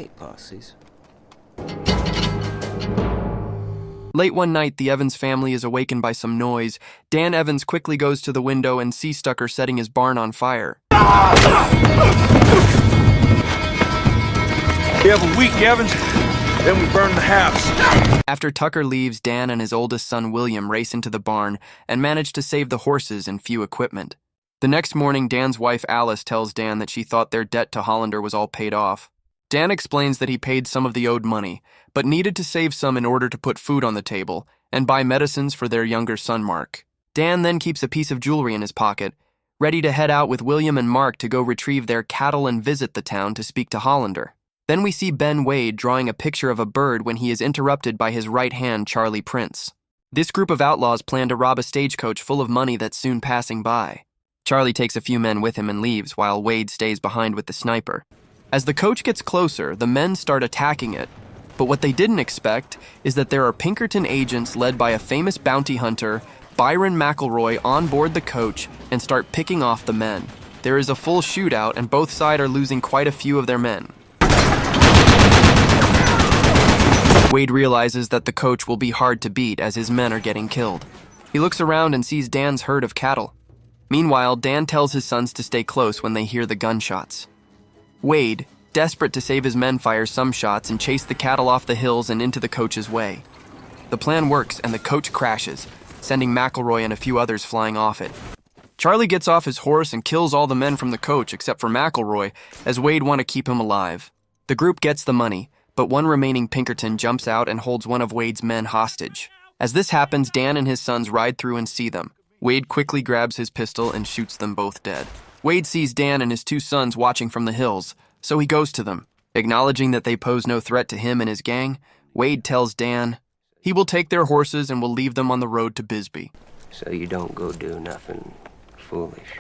hate posses. Late one night, the Evans family is awakened by some noise. Dan Evans quickly goes to the window and sees Tucker setting his barn on fire. We have a week, Evans. Then we burn the house. After Tucker leaves, Dan and his oldest son William race into the barn and manage to save the horses and few equipment. The next morning, Dan's wife Alice tells Dan that she thought their debt to Hollander was all paid off. Dan explains that he paid some of the owed money, but needed to save some in order to put food on the table and buy medicines for their younger son Mark. Dan then keeps a piece of jewelry in his pocket, ready to head out with William and Mark to go retrieve their cattle and visit the town to speak to Hollander. Then we see Ben Wade drawing a picture of a bird when he is interrupted by his right hand, Charlie Prince. This group of outlaws plan to rob a stagecoach full of money that's soon passing by. Charlie takes a few men with him and leaves, while Wade stays behind with the sniper. As the coach gets closer, the men start attacking it. But what they didn't expect is that there are Pinkerton agents led by a famous bounty hunter, Byron McElroy, on board the coach and start picking off the men. There is a full shootout and both sides are losing quite a few of their men. Wade realizes that the coach will be hard to beat as his men are getting killed. He looks around and sees Dan's herd of cattle. Meanwhile, Dan tells his sons to stay close when they hear the gunshots. Wade, desperate to save his men, fires some shots and chase the cattle off the hills and into the coach's way. The plan works and the coach crashes, sending McElroy and a few others flying off it. Charlie gets off his horse and kills all the men from the coach except for McElroy, as Wade want to keep him alive. The group gets the money, but one remaining Pinkerton jumps out and holds one of Wade's men hostage. As this happens, Dan and his sons ride through and see them. Wade quickly grabs his pistol and shoots them both dead. Wade sees Dan and his two sons watching from the hills, so he goes to them. Acknowledging that they pose no threat to him and his gang, Wade tells Dan he will take their horses and will leave them on the road to Bisbee. So you don't go do nothing foolish.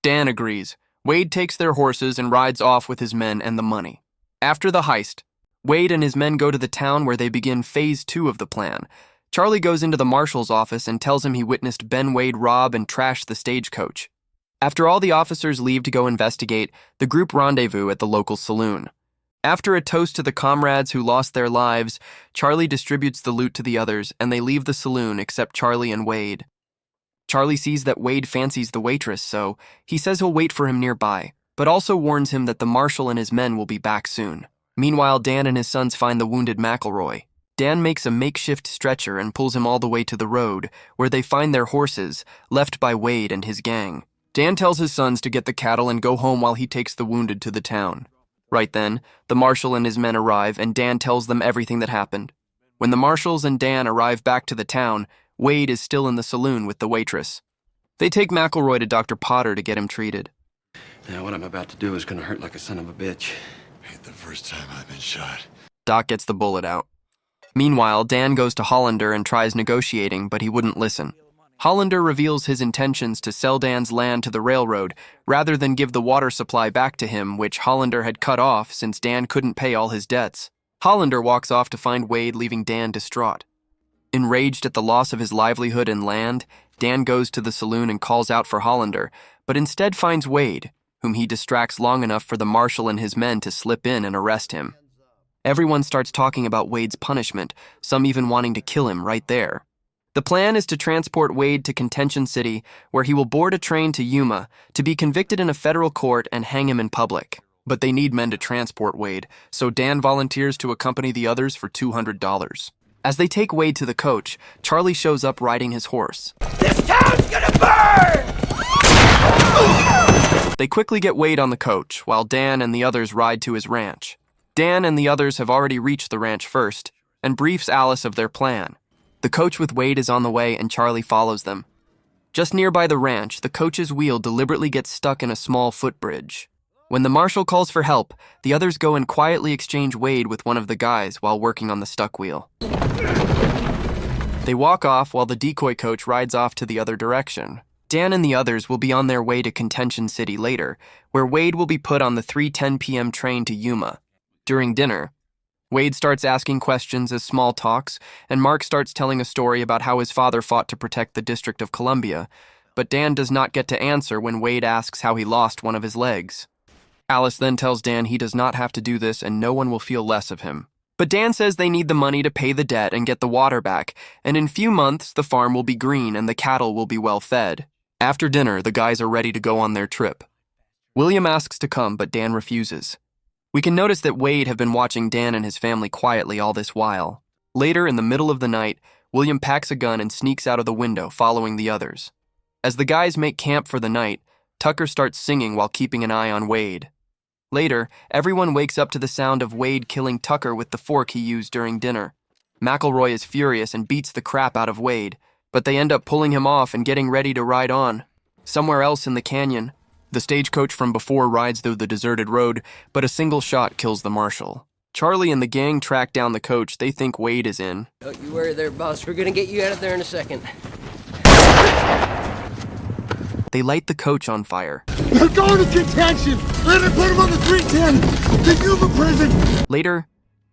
Dan agrees. Wade takes their horses and rides off with his men and the money. After the heist, Wade and his men go to the town where they begin phase 2 of the plan. Charlie goes into the marshal's office and tells him he witnessed Ben Wade rob and trash the stagecoach. After all the officers leave to go investigate, the group rendezvous at the local saloon. After a toast to the comrades who lost their lives, Charlie distributes the loot to the others and they leave the saloon except Charlie and Wade. Charlie sees that Wade fancies the waitress, so he says he'll wait for him nearby, but also warns him that the marshal and his men will be back soon. Meanwhile, Dan and his sons find the wounded McElroy. Dan makes a makeshift stretcher and pulls him all the way to the road, where they find their horses, left by Wade and his gang. Dan tells his sons to get the cattle and go home while he takes the wounded to the town. Right then, the marshal and his men arrive, and Dan tells them everything that happened. When the marshals and Dan arrive back to the town, Wade is still in the saloon with the waitress. They take McElroy to Dr. Potter to get him treated. Now, what I'm about to do is gonna hurt like a son of a bitch. Ain't the first time I've been shot. Doc gets the bullet out. Meanwhile, Dan goes to Hollander and tries negotiating, but he wouldn't listen. Hollander reveals his intentions to sell Dan's land to the railroad rather than give the water supply back to him, which Hollander had cut off since Dan couldn't pay all his debts. Hollander walks off to find Wade, leaving Dan distraught. Enraged at the loss of his livelihood and land, Dan goes to the saloon and calls out for Hollander, but instead finds Wade, whom he distracts long enough for the marshal and his men to slip in and arrest him. Everyone starts talking about Wade's punishment, some even wanting to kill him right there. The plan is to transport Wade to Contention City, where he will board a train to Yuma to be convicted in a federal court and hang him in public. But they need men to transport Wade, so Dan volunteers to accompany the others for $200. As they take Wade to the coach, Charlie shows up riding his horse. This town's gonna burn! They quickly get Wade on the coach, while Dan and the others ride to his ranch. Dan and the others have already reached the ranch first, and briefs Alice of their plan. The coach with Wade is on the way and Charlie follows them. Just nearby the ranch, the coach's wheel deliberately gets stuck in a small footbridge. When the marshal calls for help, the others go and quietly exchange Wade with one of the guys while working on the stuck wheel. They walk off while the decoy coach rides off to the other direction. Dan and the others will be on their way to Contention City later, where Wade will be put on the 3:10 p.m. train to Yuma. During dinner, Wade starts asking questions as small talks, and Mark starts telling a story about how his father fought to protect the District of Columbia, but Dan does not get to answer when Wade asks how he lost one of his legs. Alice then tells Dan he does not have to do this and no one will feel less of him. But Dan says they need the money to pay the debt and get the water back, and in few months the farm will be green and the cattle will be well fed. After dinner, the guys are ready to go on their trip. William asks to come, but Dan refuses. We can notice that Wade have been watching Dan and his family quietly all this while. Later, in the middle of the night, William packs a gun and sneaks out of the window, following the others. As the guys make camp for the night, Tucker starts singing while keeping an eye on Wade. Later, everyone wakes up to the sound of Wade killing Tucker with the fork he used during dinner. McElroy is furious and beats the crap out of Wade, but they end up pulling him off and getting ready to ride on. Somewhere else in the canyon, the stagecoach from before rides through the deserted road, but a single shot kills the marshal. Charlie and the gang track down the coach they think Wade is in. Don't you worry there, boss. We're gonna get you out of there in a second. They light the coach on fire. They're going to Contention! Let me put them on the 310! The Yuma prison! Later,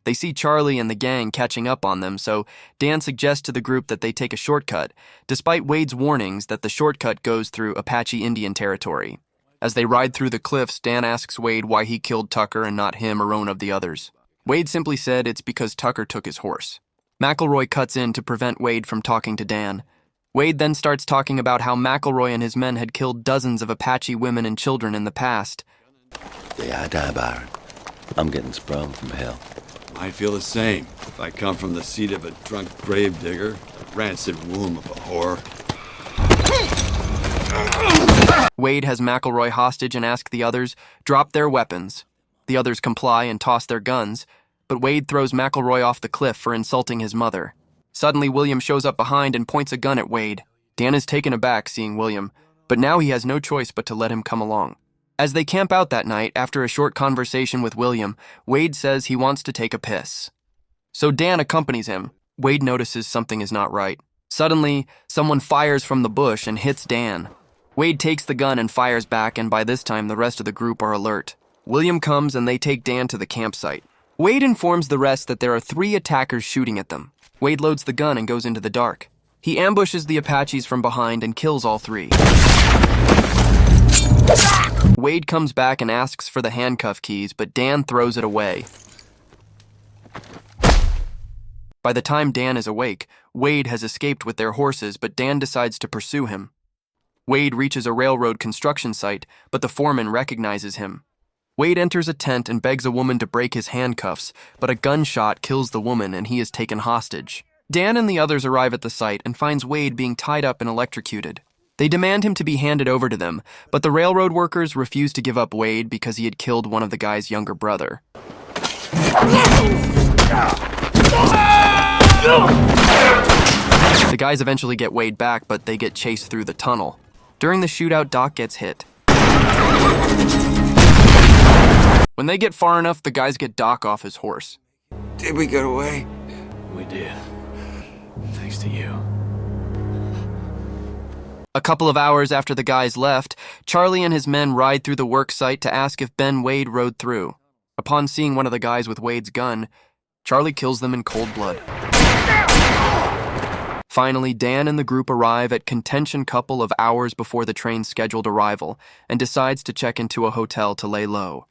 they see Charlie and the gang catching up on them, so Dan suggests to the group that they take a shortcut, despite Wade's warnings that the shortcut goes through Apache Indian territory. As they ride through the cliffs, Dan asks Wade why he killed Tucker and not him or one of the others. Wade simply said it's because Tucker took his horse. McElroy cuts in to prevent Wade from talking to Dan. Wade then starts talking about how McElroy and his men had killed dozens of Apache women and children in the past. Yeah, I die, Byron. I'm getting sprung from hell. I feel the same. If I come from the seat of a drunk gravedigger, the rancid womb of a whore. Wade has McElroy hostage and asks the others drop their weapons. The others comply and toss their guns, but Wade throws McElroy off the cliff for insulting his mother. Suddenly, William shows up behind and points a gun at Wade. Dan is taken aback seeing William, but now he has no choice but to let him come along. As they camp out that night, after a short conversation with William, Wade says he wants to take a piss. So Dan accompanies him. Wade notices something is not right. Suddenly, someone fires from the bush and hits Dan. Wade takes the gun and fires back, and by this time the rest of the group are alert. William comes and they take Dan to the campsite. Wade informs the rest that there are 3 attackers shooting at them. Wade loads the gun and goes into the dark. He ambushes the Apaches from behind and kills all 3. Wade comes back and asks for the handcuff keys, but Dan throws it away. By the time Dan is awake, Wade has escaped with their horses, but Dan decides to pursue him. Wade reaches a railroad construction site, but the foreman recognizes him. Wade enters a tent and begs a woman to break his handcuffs, but a gunshot kills the woman and he is taken hostage. Dan and the others arrive at the site and finds Wade being tied up and electrocuted. They demand him to be handed over to them, but the railroad workers refuse to give up Wade because he had killed one of the guy's younger brother. The guys eventually get Wade back, but they get chased through the tunnel. During the shootout, Doc gets hit. When they get far enough, the guys get Doc off his horse. Did we get away? We did. Thanks to you. A couple of hours after the guys left, Charlie and his men ride through the work site to ask if Ben Wade rode through. Upon seeing one of the guys with Wade's gun, Charlie kills them in cold blood. Finally, Dan and the group arrive at Contention couple of hours before the train's scheduled arrival and decides to check into a hotel to lay low.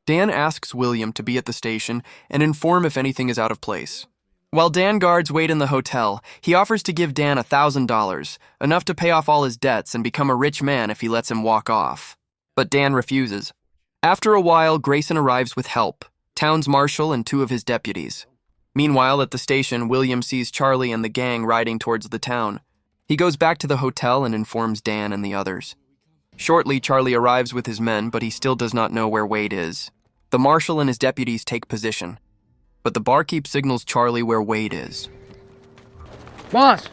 Dan asks William to be at the station and inform if anything is out of place. While Dan guards Wade in the hotel, he offers to give Dan $1,000, enough to pay off all his debts and become a rich man if he lets him walk off. But Dan refuses. After a while, Grayson arrives with help, town's marshal and 2 of his deputies. Meanwhile, at the station, William sees Charlie and the gang riding towards the town. He goes back to the hotel and informs Dan and the others. Shortly, Charlie arrives with his men, but he still does not know where Wade is. The marshal and his deputies take position, but the barkeep signals Charlie where Wade is. Boss!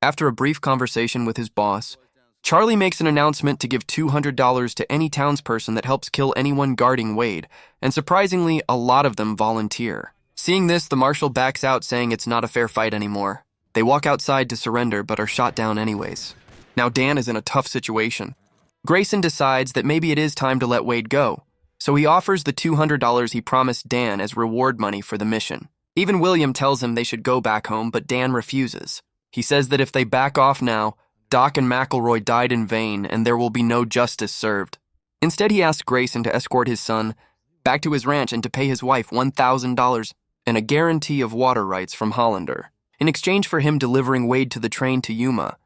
After a brief conversation with his boss, Charlie makes an announcement to give $200 to any townsperson that helps kill anyone guarding Wade, and surprisingly, a lot of them volunteer. Seeing this, the marshal backs out, saying it's not a fair fight anymore. They walk outside to surrender, but are shot down anyways. Now Dan is in a tough situation. Grayson decides that maybe it is time to let Wade go, so he offers the $200 he promised Dan as reward money for the mission. Even William tells him they should go back home, but Dan refuses. He says that if they back off now, Doc and McElroy died in vain and there will be no justice served. Instead, he asks Grayson to escort his son back to his ranch and to pay his wife $1,000 and a guarantee of water rights from Hollander. In exchange for him delivering Wade to the train to Yuma,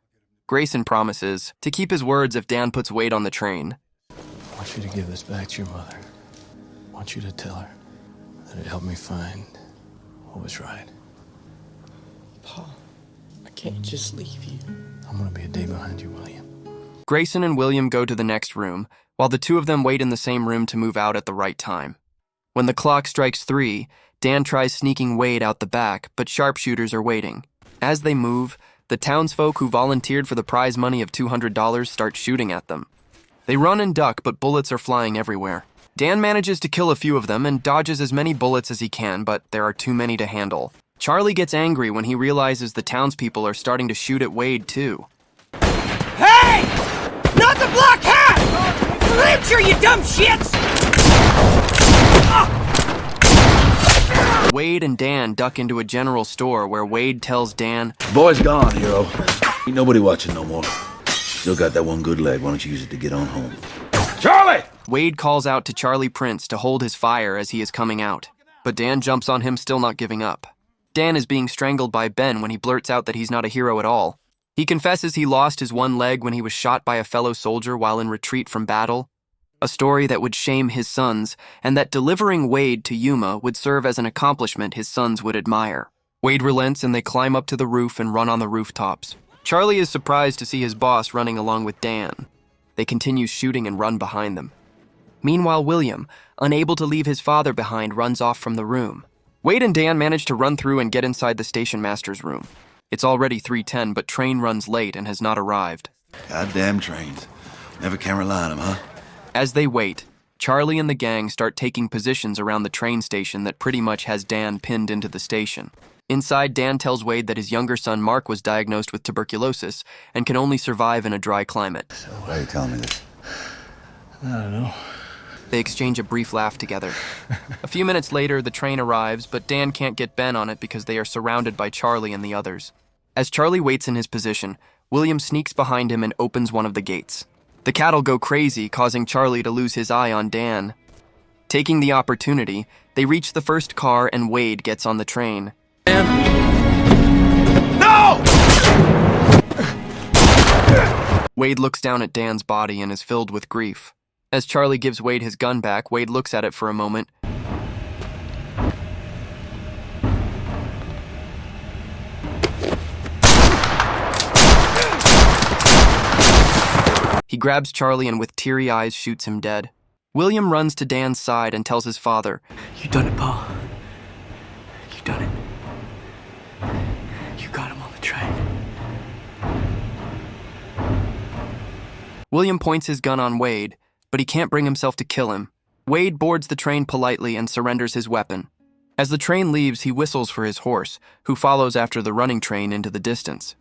Grayson promises to keep his words if Dan puts Wade on the train. I want you to give this back to your mother. I want you to tell her that it helped me find what was right. Pa, I can't just leave you. I'm gonna be a day behind you, William. Grayson and William go to the next room, while the two of them wait in the same room to move out at the right time. When the clock strikes 3, Dan tries sneaking Wade out the back, but sharpshooters are waiting. As they move, the townsfolk who volunteered for the prize money of $200 start shooting at them. They run and duck, but bullets are flying everywhere. Dan manages to kill a few of them and dodges as many bullets as he can, but there are too many to handle. Charlie gets angry when he realizes the townspeople are starting to shoot at Wade, too. Hey! Not the black hat! Fletcher, you dumb shits! Wade and Dan duck into a general store where Wade tells Dan, Boy's gone, hero. Ain't nobody watching no more. Still got that one good leg. Why don't you use it to get on home? Charlie! Wade calls out to Charlie Prince to hold his fire as he is coming out, but Dan jumps on him, still not giving up. Dan is being strangled by Ben when he blurts out that he's not a hero at all. He confesses he lost his one leg when he was shot by a fellow soldier while in retreat from battle, a story that would shame his sons, and that delivering Wade to Yuma would serve as an accomplishment his sons would admire. Wade relents and they climb up to the roof and run on the rooftops. Charlie is surprised to see his boss running along with Dan. They continue shooting and run behind them. Meanwhile, William, unable to leave his father behind, runs off from the room. Wade and Dan manage to run through and get inside the station master's room. It's already 3:10, but train runs late and has not arrived. Goddamn trains. Never can rely on them, huh? As they wait, Charlie and the gang start taking positions around the train station that pretty much has Dan pinned into the station. Inside, Dan tells Wade that his younger son Mark was diagnosed with tuberculosis and can only survive in a dry climate. Why are you telling me this? I don't know. They exchange a brief laugh together. A few minutes later, the train arrives, but Dan can't get Ben on it because they are surrounded by Charlie and the others. As Charlie waits in his position, William sneaks behind him and opens one of the gates. The cattle go crazy, causing Charlie to lose his eye on Dan. Taking the opportunity, they reach the first car and Wade gets on the train. No! Wade looks down at Dan's body and is filled with grief. As Charlie gives Wade his gun back, Wade looks at it for a moment. He grabs Charlie and with teary eyes shoots him dead. William runs to Dan's side and tells his father, You done it, Pa. You done it. You got him on the train. William points his gun on Wade, but he can't bring himself to kill him. Wade boards the train politely and surrenders his weapon. As the train leaves, he whistles for his horse, who follows after the running train into the distance.